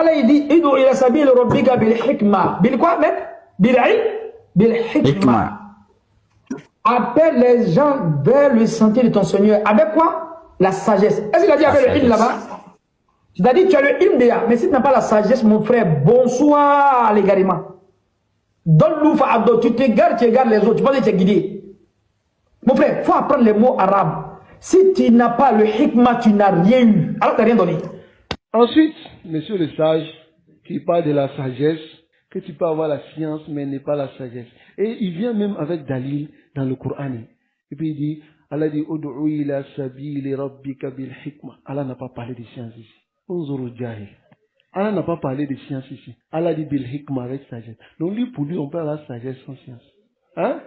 Allah il dit idu ila sabil rabbika bil hikma. Bil quoi, mec? Bil hikma. Appelle les gens vers le sentier de ton Seigneur. Avec quoi? La sagesse. Est-ce qu'il a dit avec le ilm là-bas? C'est-à-dire tu as le ilm déjà, mais si tu n'as pas la sagesse, mon frère, bonsoir l'égarement. Donne-nous fa'abdo, tu te gardes les autres, tu penses que tu es guidé. Mon frère, il faut apprendre les mots arabes. Si tu n'as pas le hikmah, tu n'as rien eu. Alors tu n'as rien donné. Ensuite, monsieur le sage, qui parle de la sagesse, que tu peux avoir la science, mais n'est pas la sagesse. Et il vient même avec Dalil dans le Coran. Et puis il dit, Allah dit, Udu'u ila sabili rabbika bil hikmah. Allah n'a pas parlé de science ici. Unzuru jahil. Allah n'a pas parlé de science ici. Allah dit bil hikmah avec sagesse. Donc lui, pour lui, on peut avoir la sagesse sans science. Hein?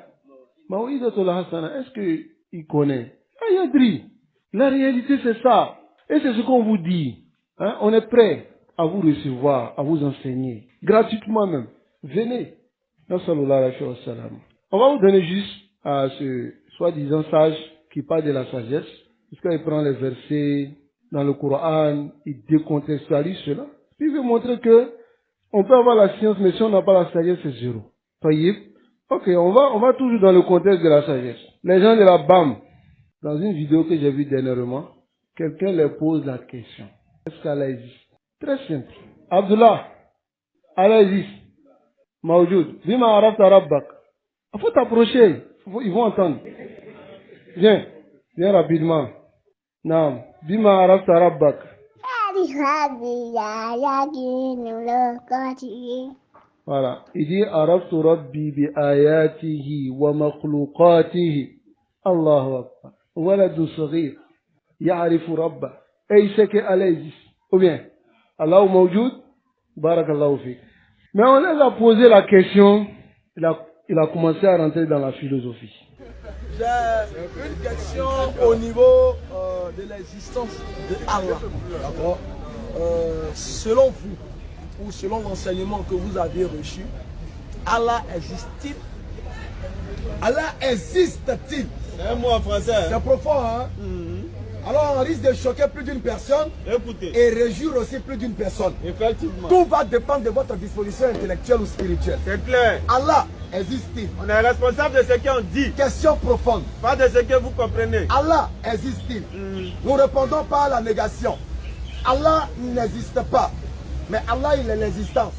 Est-ce qu'il connaît? Ayadri. La réalité, c'est ça. Et c'est ce qu'on vous dit. Hein? On est prêt à vous recevoir, à vous enseigner. Gratuitement même. Venez. On va vous donner juste à ce soi-disant sage qui parle de la sagesse. Parce qu'il prend les versets dans le Coran, il décontextualise cela. Puis il veut montrer que on peut avoir la science, mais si on n'a pas la sagesse, c'est zéro. Voyez? Ok, on va toujours dans le contexte de la sagesse. Les gens de la BAM, dans une vidéo que j'ai vue dernièrement, quelqu'un leur pose la question. Est-ce qu'Allah existe? Très simple. Abdullah, Allah existe. Mawjoud, bima arafta rabbak. Il faut t'approcher, ils vont entendre. Viens rapidement. Naam, bima arafta rabbak. Voilà. Il dit Araftu Rabbi bi ayatihi wa makhluqatihi. Allahu Akbar. Waladu saghir. Ya'rifu Rabba. Et il sait qu'Allah existe. Ou bien, Allahu Mawjoud. Barakallahu fik. Mais on les a posé la question. Il a commencé à rentrer dans la philosophie. J'ai une question au niveau de l'existence de Allah. D'accord. Selon vous, ou selon l'enseignement que vous avez reçu, Allah existe-t-il? Allah existe-t-il? C'est un mot en français. C'est profond, hein? Alors on risque de choquer plus d'une personne. Écoutez. Et réjouir aussi plus d'une personne. Effectivement. Tout va dépendre de votre disposition intellectuelle ou spirituelle. C'est clair. Allah existe-t-il? On est responsable de ce qu'on dit. Question profonde. Pas de ce que vous comprenez. Allah existe-t-il? Nous répondons par la négation. Allah n'existe pas. Mais Allah, il est l'existence.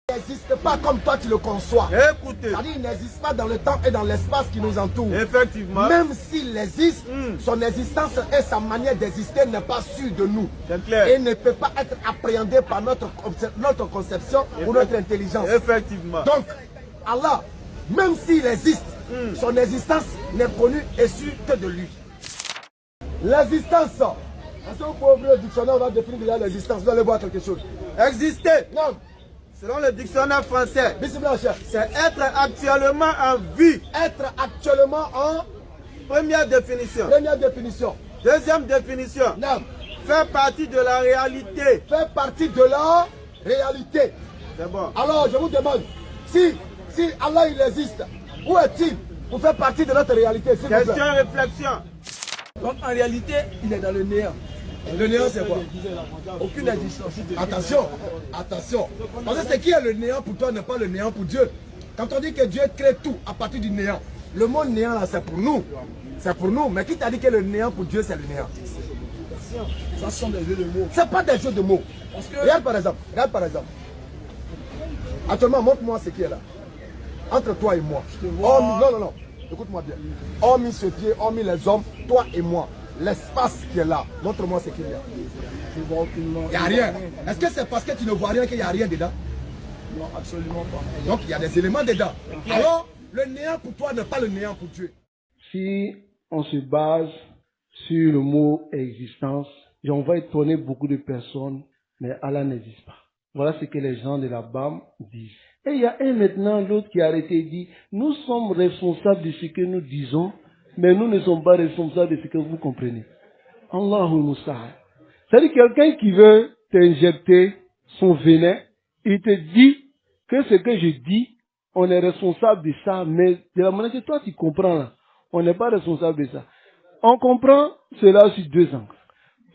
Il n'existe pas comme toi tu le conçois. Écoutez. C'est-à-dire qu'il n'existe pas dans le temps et dans l'espace qui nous entoure. Effectivement. Même s'il existe, son existence et sa manière d'exister n'est pas sûre de nous. C'est clair. Et ne peut pas être appréhendé par notre conception ou notre intelligence. Effectivement. Donc, Allah, même s'il existe, son existence n'est connue et sûre que de lui. L'existence. Est-ce que vous pouvez ouvrir le dictionnaire, on va définir déjà l'existence. Vous allez voir quelque chose. Exister. Non. Selon le dictionnaire français, Bismillah, cher. c'est être actuellement en vie. Être actuellement en... Première définition. Première définition. Deuxième définition. Non. Faire partie de la réalité. Faire partie de la réalité. C'est bon. Alors, je vous demande, si Allah il existe, où est-il pour faire partie de notre réalité? Question, réflexion. Donc en réalité, il est dans le néant. Le néant, c'est quoi? Aucune existence. Attention, attention. Parce que ce qui est le néant pour toi n'est pas le néant pour Dieu. Quand on dit que Dieu crée tout à partir du néant, le mot néant là, c'est pour nous. C'est pour nous. Mais qui t'a dit que le néant pour Dieu, c'est le néant? Ça sont des jeux de mots. C'est pas des jeux de mots. Parce que... Regarde par exemple. Actuellement, montre-moi ce qui est là. Entre toi et moi. Non. Écoute-moi bien. Hormis ce pied, hormis les hommes, toi et moi, l'espace qui est là, montre-moi ce qu'il y a. Il n'y a rien. Est-ce que c'est parce que tu ne vois rien qu'il n'y a rien dedans? Non, absolument pas. Donc il y a des éléments dedans. Alors, le néant pour toi n'est pas le néant pour Dieu. Si on se base sur le mot existence, on va étonner beaucoup de personnes, mais Allah n'existe pas. Voilà ce que les gens de la BAM disent. Et il y a un maintenant, l'autre qui a arrêté et dit, nous sommes responsables de ce que nous disons, mais nous ne sommes pas responsables de ce que vous comprenez. Allahul Musta'an. C'est-à-dire quelqu'un qui veut t'injecter son venin, il te dit que ce que je dis, on est responsable de ça, mais de la manière que toi tu comprends là, on n'est pas responsable de ça. On comprend cela sur deux angles.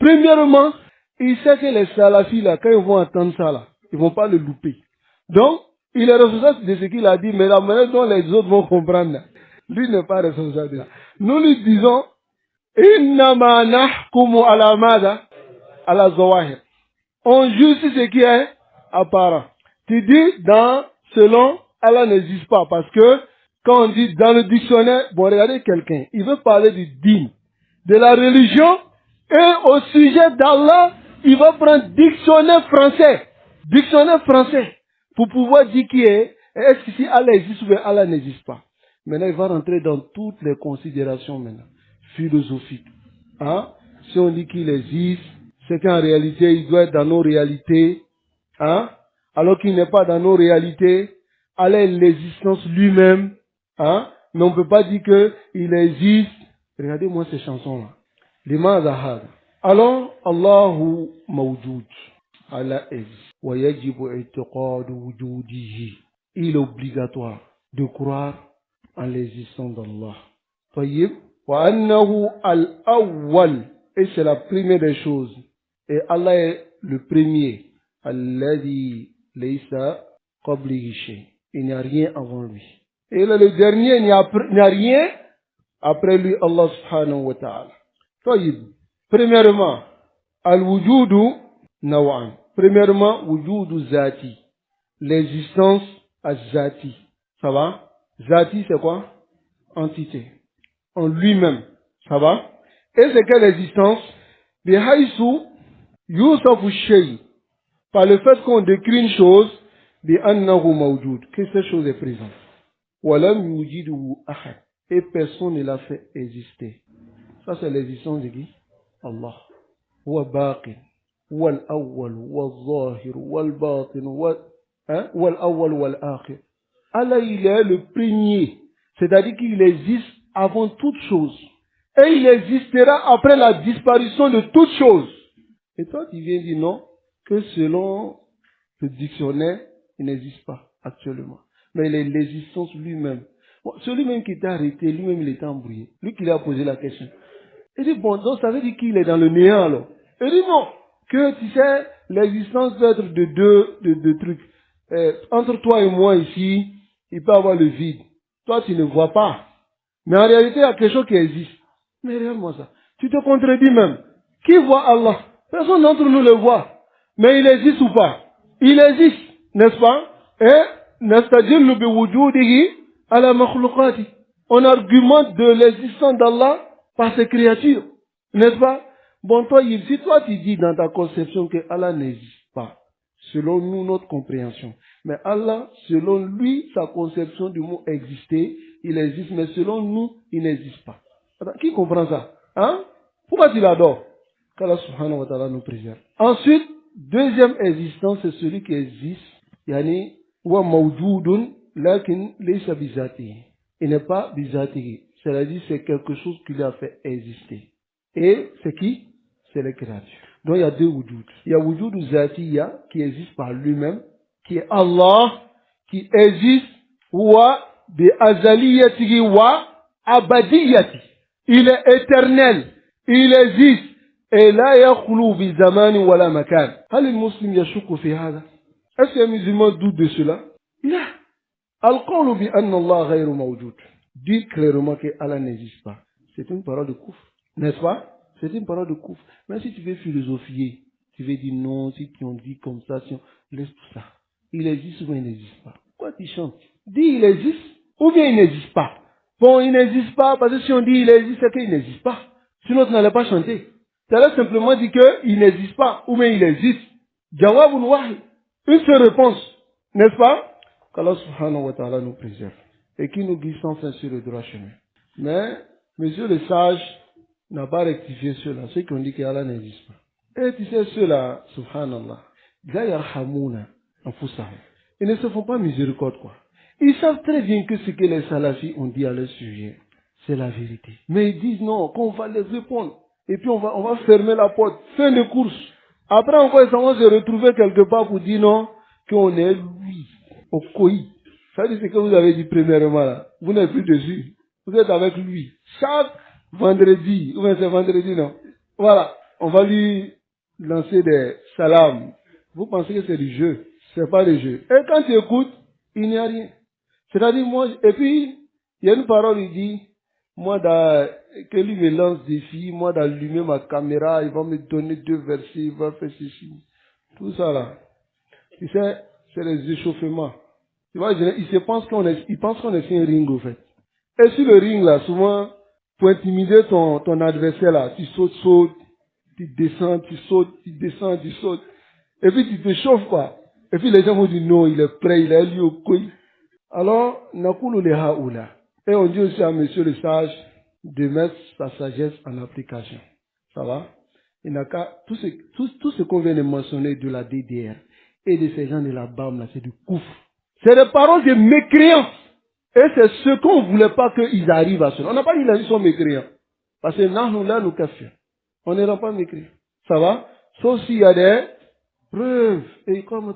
Premièrement, il sait que les salafis, là, quand ils vont entendre ça, là, ils vont pas le louper. Donc, il est responsable de ce qu'il a dit, mais la manière dont les autres vont comprendre, là, lui n'est pas responsable de ça. Nous lui disons, Innama nahkumu ala mada, ala zawahir. On juge ce qui est apparent. Tu dis selon, Allah n'existe pas, parce que quand on dit dans le dictionnaire, bon, regardez quelqu'un, il veut parler du dîme, de la religion, et au sujet d'Allah, il va prendre dictionnaire français, pour pouvoir dire qui est-ce que si Allah existe ou bien Allah n'existe pas. Maintenant, il va rentrer dans toutes les considérations maintenant, philosophiques. Hein? Si on dit qu'il existe, c'est qu'en réalité, il doit être dans nos réalités, hein? Alors qu'il n'est pas dans nos réalités. Allah est l'existence lui-même, hein? Mais on ne peut pas dire qu'il existe. Regardez-moi ces chansons-là. Limadha. Alors, Allahu mawjoud. Allah existe. Wa yajibu i'tiqadu wujudihi. Il est obligatoire de croire en l'existence d'Allah. Tayyib. Wa annahu al-awwal. Et c'est la première des choses. Et Allah est le premier. Alladhi laysa qablihi shay. Il n'y a rien avant lui. Et là, le dernier, il n'y a rien après lui, Allah subhanahu wa ta'ala. Tayyib. Premièrement, al-wujudu naw'an. Premièrement, wujudu zati. L'existence az-zati. Ça va? Zati, c'est quoi? Entité. En lui-même. Ça va? Et c'est quelle existence? Bihaysu yusafu shay. Par le fait qu'on décrit une chose, bi annahu mawjud, que cette chose est présente. Walam yujiduhu ahad. Et personne ne l'a fait exister. Ça c'est l'existence de qui? Allah. Huwa baqin. Huwa al-awwal, huwa al-zahir, huwa al-batin, huwa al-awwal, huwa al-akhir. Allah, il est le premier. C'est-à-dire qu'il existe avant toute chose. Et il existera après la disparition de toute chose. Et toi, tu viens dire non, que selon le dictionnaire, il n'existe pas actuellement. Mais il est l'existence lui-même. Bon, celui-même qui t'a arrêté, lui-même il était embrouillé. Lui qui lui a posé la question. Il dit, bon, donc ça veut dire qu'il est dans le néant alors. Il dit non, que tu sais, l'existence peut être de deux trucs. Entre toi et moi ici, il peut y avoir le vide. Toi tu ne vois pas. Mais en réalité, il y a quelque chose qui existe. Mais regarde-moi ça. Tu te contredis même. Qui voit Allah? Personne d'entre nous le voit. Mais il existe ou pas? Il existe, n'est-ce pas? Et nastadillu bi wujudihi ala makhluqati. On argumente de l'existence d'Allah par ses créatures, n'est-ce pas? Bon, toi, si toi tu dis dans ta conception que Allah n'existe pas, selon nous, notre compréhension, mais Allah, selon lui, sa conception du mot exister, il existe, mais selon nous, il n'existe pas. Attends, qui comprend ça? Hein? Pourquoi tu l'adores? Qu'Allah subhanahu wa ta'ala nous préserve. Ensuite, deuxième existence, c'est celui qui existe, yani, wa mawjoudun, lakin laysa bizatihi. Il n'est pas bizatihi. C'est-à-dire, c'est quelque chose qui lui a fait exister. Et c'est qui? C'est les créatures. Donc, il y a deux wujud. Il y a wujud zatiya, qui existe par lui-même, qui est Allah, qui existe, wa bi azaliyatihi wa abadiyati. Il est éternel. Il existe. Et la yakhlu bi zamani wa la makan. Hal al-muslim yashukku fi hada? Est-ce qu'un musulman doute de cela? La. Al-qawlu bi anna Allah ghayru mawjud. Dire clairement que Allah n'existe pas. C'est une parole de coufre. N'est-ce pas? C'est une parole de coufre. Mais si tu veux philosophier, tu veux dire non, si tu en dis comme ça, laisse tout ça. Il existe ou bien il n'existe pas. Pourquoi tu chantes? Dis il existe ou bien il n'existe pas. Bon, il n'existe pas parce que si on dit il existe, c'est qu'il n'existe pas. Sinon tu n'allais pas chanter. Tu allais simplement dire qu'il n'existe pas ou bien il existe. Jawabun wahid. Une seule réponse. N'est-ce pas? Qu'Allah subhanahu wa ta'ala nous préserve. Et qui nous guide enfin sur le droit chemin. Mais, monsieur le sage n'a pas rectifié cela, ceux qui ont dit qu'Allah n'existe pas. Et tu sais, ceux-là, subhanallah, ils ne se font pas miséricorde, quoi. Ils savent très bien que ce que les salafis ont dit à leur sujet, c'est la vérité. Mais ils disent non, qu'on va les répondre. Et puis on va fermer la porte, fin de course. Après encore, ils vont se retrouver quelque part pour dire non, qu'on est lui, au coït. Ça dit ce que vous avez dit premièrement là. Vous n'êtes plus dessus. Vous êtes avec lui. Chaque vendredi, ou bien c'est vendredi, non. Voilà. On va lui lancer des salams. Vous pensez que c'est du jeu. C'est pas du jeu. Et quand tu écoutes, il n'y a rien. C'est-à-dire, moi, et puis, il y a une parole, il dit, moi, que lui me lance des filles, moi, d'allumer ma caméra, il va me donner 2 versets, il va faire ceci. Tout ça, là. Tu sais, c'est les échauffements. Tu vois, il pense qu'on est sur un ring, au fait. Et sur le ring, là, souvent, pour intimider ton adversaire, là, tu sautes, tu descends, tu sautes, tu descends, tu sautes. Et puis, tu te chauffes, quoi. Et puis, les gens vont dire, non, il est prêt, il est lié au couille. Alors, Nakulu le haoula. Et on dit aussi à monsieur le sage de mettre sa sagesse en application. Ça va? Il n'a qu'à, tout ce qu'on vient de mentionner de la DDR et de ces gens de la BAM, là, c'est du couf. C'est des paroles de mécréants. Et c'est ce qu'on ne voulait pas qu'ils arrivent à cela. On n'a pas dit qu'ils sont mécréants. Parce que nous, là, nous cafés. On ne rend pas mécréants. Ça va? Sauf s'il y a des preuves. Et comme